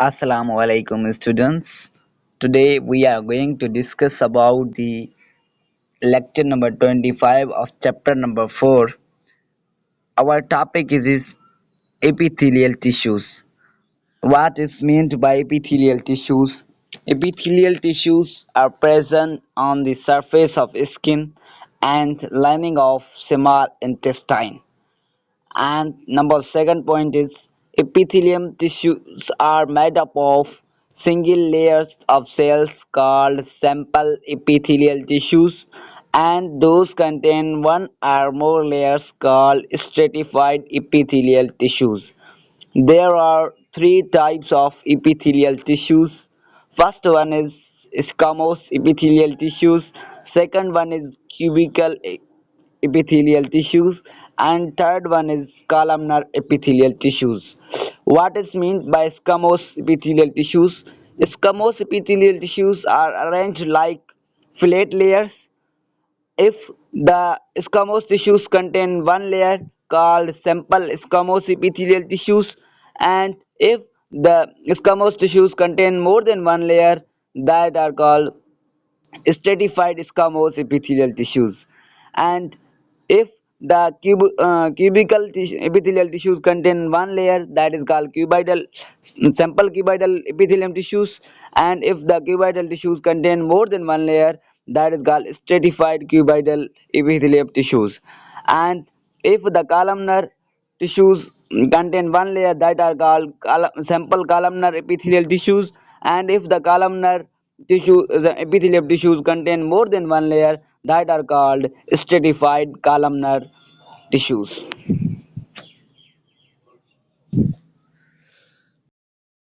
Assalamu alaikum students. Today we are going to discuss about the lecture number 25 of chapter number 4. Our topic is epithelial tissues. What is meant by epithelial tissues? Epithelial tissues are present on the surface of skin and lining of small intestine. And number second point is epithelium tissues are made up of single layers of cells called simple epithelial tissues, and those contain one or more layers called stratified epithelial tissues. There are three types of epithelial tissues. First one is squamous epithelial tissues, second one is cubical epithelial tissues, and third one is columnar epithelial tissues. What is meant by squamous epithelial tissues? Squamous epithelial tissues are arranged like fillet layers. If the squamous tissues contain one layer called simple squamous epithelial tissues, and if the squamous tissues contain more than one layer, that are called stratified squamous epithelial tissues. And if the epithelial tissues contain one layer, that is called cuboidal simple cuboidal epithelium tissues. And if the cuboidal tissues contain more than one layer, that is called stratified cuboidal epithelium tissues. And if the columnar tissues contain one layer, that are called simple columnar epithelial tissues. And if the columnar the epithelial tissues contain more than one layer, that are called stratified columnar tissues.